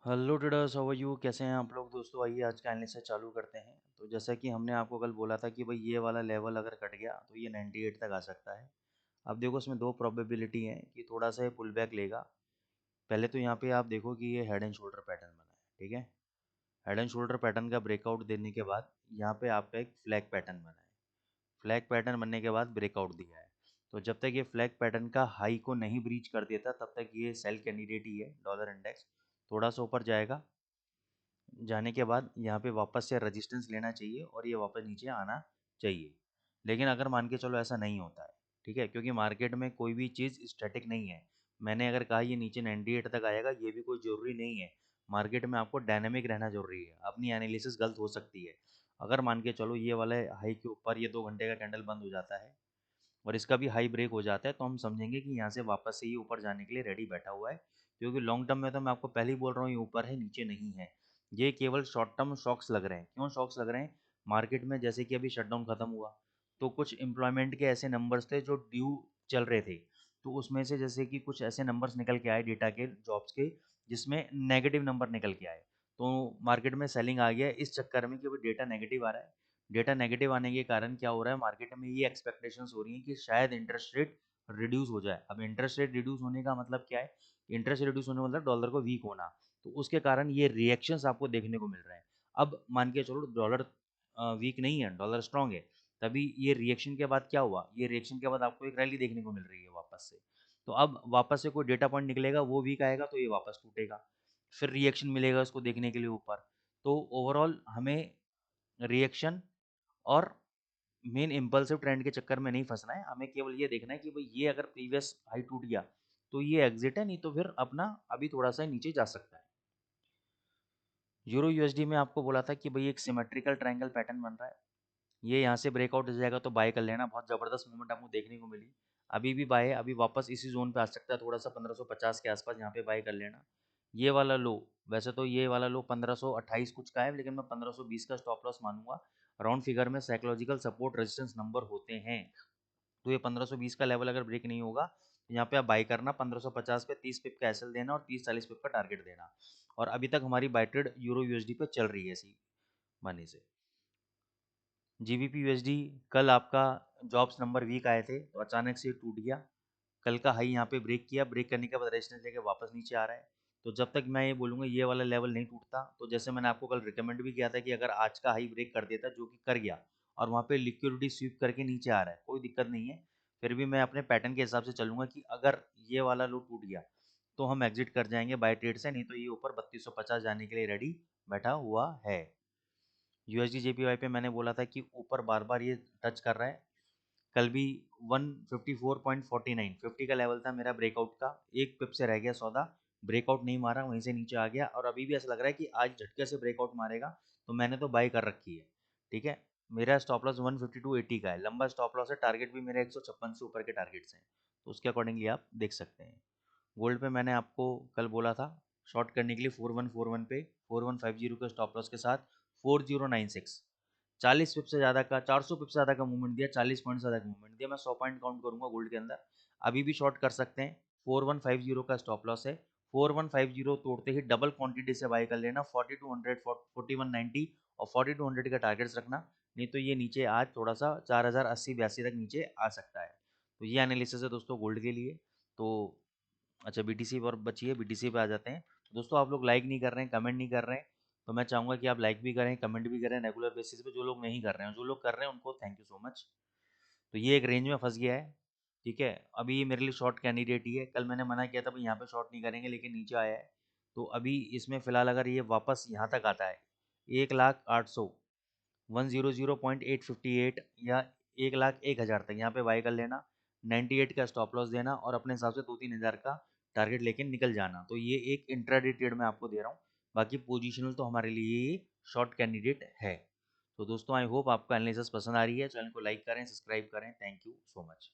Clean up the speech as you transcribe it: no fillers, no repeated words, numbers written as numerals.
Hello traders, how are you? कैसे हैं आप लोग? दोस्तों आइए आज का एनालिसिस चालू करते हैं। तो जैसा कि हमने आपको कल बोला था कि भाई ये वाला लेवल अगर कट गया तो ये 98 तक आ सकता है। अब देखो इसमें दो प्रोबेबिलिटी है कि थोड़ा सा पुल बैक लेगा। पहले तो यहाँ पे आप देखो कि ये हेड एंड शोल्डर पैटर्न बना है, ठीक है। हेड एंड शोल्डर पैटर्न का ब्रेकआउट देने के बाद यहाँ पे आपका एक फ्लैग पैटर्न बना है। फ्लैग पैटर्न बनने के बाद ब्रेकआउट दिया है। तो जब तक ये फ्लैग पैटर्न का हाई को नहीं ब्रीच कर देता तब तक ये सेल कैंडिडेट ही है। डॉलर इंडेक्स थोड़ा सा ऊपर जाएगा, जाने के बाद यहाँ पे वापस से रेजिस्टेंस लेना चाहिए और ये वापस नीचे आना चाहिए। लेकिन अगर मान के चलो ऐसा नहीं होता है, ठीक है, क्योंकि मार्केट में कोई भी चीज़ स्टैटिक नहीं है। मैंने अगर कहा ये नीचे 98 तक आएगा, ये भी कोई ज़रूरी नहीं है। मार्केट में आपको डायनेमिक रहना ज़रूरी है। अपनी एनालिसिस गलत हो सकती है। अगर मान के चलो ये वाले हाई के ऊपर ये 2 घंटे का कैंडल बंद हो जाता है और इसका भी हाई ब्रेक हो जाता है तो हम समझेंगे कि यहाँ से वापस से ये ऊपर जाने के लिए रेडी बैठा हुआ है। क्योंकि लॉन्ग टर्म में तो मैं आपको पहले ही बोल रहा हूँ ये ऊपर है, नीचे नहीं है। ये केवल शॉर्ट टर्म शॉक्स लग रहे हैं। क्यों शॉक्स लग रहे हैं? मार्केट में जैसे कि अभी शटडाउन खत्म हुआ तो कुछ एम्प्लॉयमेंट के ऐसे नंबर्स थे जो ड्यू चल रहे थे। तो उसमें से जैसे कि कुछ ऐसे नंबर्स निकल के आए डेटा के, जॉब्स के, जिसमें नेगेटिव नंबर निकल के आए। तो मार्केट में सेलिंग आ गया इस चक्कर में कि वो डेटा नेगेटिव आ रहा है। डेटा नेगेटिव आने के कारण क्या हो रहा है, मार्केट में ये एक्सपेक्टेशंस हो रही हैं कि शायद इंटरेस्ट रेट रिड्यूस हो जाए। अब इंटरेस्ट रेट रिड्यूस होने का मतलब क्या है? इंटरेस्ट रिड्यूस होने का मतलब डॉलर को वीक होना। तो उसके कारण ये रिएक्शंस आपको देखने को मिल रहे हैं। अब मान के चलो डॉलर वीक नहीं है, डॉलर स्ट्रांग है, तभी ये रिएक्शन के बाद क्या हुआ, ये रिएक्शन के बाद आपको एक रैली देखने को मिल रही है वापस से। तो अब वापस से कोई डेटा पॉइंट निकलेगा, वो वीक आएगा तो ये वापस टूटेगा, फिर रिएक्शन मिलेगा उसको देखने के लिए ऊपर। तो ओवरऑल हमें रिएक्शन और मेन इम्पल्सिव ट्रेंड के चक्कर में नहीं फंसना है। हमें केवल ये देखना है कि भाई ये अगर प्रीवियस हाई टूट गया तो ये एग्जिट है, नहीं तो फिर अपना अभी थोड़ा सा नीचे जा सकता है। यूरो यूएसडी में आपको बोला था कि भाई एक सिमेट्रिकल ट्रायंगल पैटर्न बन रहा है। ये यहाँ से ब्रेकआउट हो जाएगा तो बाय कर लेना। बहुत ज़बरदस्त मूवमेंट आपको देखने को मिली। अभी भी बाय है, अभी वापस इसी जोन पे आ सकता है, थोड़ा सा 1550 के आसपास यहाँ पे बाय कर लेना। ये वाला लो, वैसे तो ये वाला लो 1528 कुछ का है, लेकिन मैं 1520 का स्टॉप लॉस मानूंगा। राउंड फिगर में साइकोलॉजिकल सपोर्ट रेजिस्टेंस नंबर होते हैं। तो ये 1520 का लेवल अगर ब्रेक नहीं होगा तो यहाँ पे आप बाई करना। 1550 पे 30 पिप का एसएल देना और 30-40 पिप का टारगेट देना। और अभी तक हमारी बाई ट्रेड यूरो यूएसडी पे चल रही है ऐसी मनी से। जीबीपी यूएसडी कल आपका जॉब्स नंबर वीक आए थे तो अचानक से टूट गया। कल का हाई यहाँ पे ब्रेक किया, ब्रेक करने के बाद रेजिस्टेंस लेके वापस नीचे आ रहा है। तो जब तक मैं ये बोलूँगा ये वाला लेवल नहीं टूटता, तो जैसे मैंने आपको कल रिकमेंड भी किया था कि अगर आज का हाई ब्रेक कर देता, जो कि कर गया, और वहाँ पे लिक्विडिटी स्वीप करके नीचे आ रहा है, कोई दिक्कत नहीं है। फिर भी मैं अपने पैटर्न के हिसाब से चलूंगा कि अगर ये वाला लो टूट गया तो हम एग्जिट कर जाएंगे बाय ट्रेड से, नहीं तो ये ऊपर 3250 जाने के लिए रेडी बैठा हुआ है। यूएसडी जेपीवाई पे मैंने बोला था कि ऊपर बार बार ये टच कर रहा है। कल भी 154.49 50 का लेवल था मेरा ब्रेकआउट का। एक पिप से रह गया सौदा, ब्रेकआउट नहीं मारा, वहीं से नीचे आ गया। और अभी भी ऐसा लग रहा है कि आज झटके से ब्रेकआउट मारेगा, तो मैंने तो बाई कर रखी है, ठीक है। मेरा स्टॉप लॉस 152.80 का है, लंबा स्टॉप लॉस है। टारगेट भी मेरे 156 से ऊपर के टारगेट्स हैं, तो उसके अकॉर्डिंगली आप देख सकते हैं। गोल्ड पे मैंने आपको कल बोला था शॉर्ट करने के लिए 4141 पे 4150 के स्टॉप लॉस के साथ 4096। 40 पिप से ज़्यादा का, 400 पिप से ज़्यादा का मूवमेंट दिया, 40 पॉइंट से ज़्यादा का मूवमेंट दिया। मैं 100 पॉइंट काउंट करूंगा गोल्ड के अंदर। अभी भी शॉर्ट कर सकते हैं। 4150 का स्टॉप लॉस है। 4150 तोड़ते ही डबल क्वांटिटी से बाय कर लेना। 4200 4190 और 4200 का टारगेट्स रखना। नहीं तो ये नीचे आज थोड़ा सा 4080-82 तक नीचे आ सकता है। तो ये एनालिसिस है दोस्तों गोल्ड के लिए। तो अच्छा, बीटीसी पर बची है, बीटीसी पे आ जाते हैं। दोस्तों आप लोग लाइक नहीं कर रहे हैं, कमेंट नहीं कर रहे हैं, तो मैं चाहूँगा कि आप लाइक भी करें, कमेंट भी करें रेगुलर बेसिस पे। जो लोग नहीं कर रहे हैं, जो लोग कर रहे हैं उनको थैंक यू सो मच। तो ये एक रेंज में फंस गया है, ठीक है। अभी ये मेरे लिए शॉर्ट कैंडिडेट ही है। कल मैंने मना किया था भाई यहाँ पे शॉर्ट नहीं करेंगे, लेकिन नीचे आया है। तो अभी इसमें फ़िलहाल अगर ये वापस यहाँ तक आता है 1,08,000 100.858 या 1,01,000 तक यहाँ पे बाय कर लेना। 98 का स्टॉप लॉस देना और अपने हिसाब से 2-3 हज़ार का टारगेट लेके निकल जाना। तो ये एक इंट्राडे ट्रेड में आपको दे रहा हूँ। बाकी पोजिशनल तो हमारे लिए ये शॉर्ट कैंडिडेट है। तो दोस्तों आई होप आपको एनालिसिस पसंद आ रही है। चैनल को लाइक करें, सब्सक्राइब करें। Thank you so much.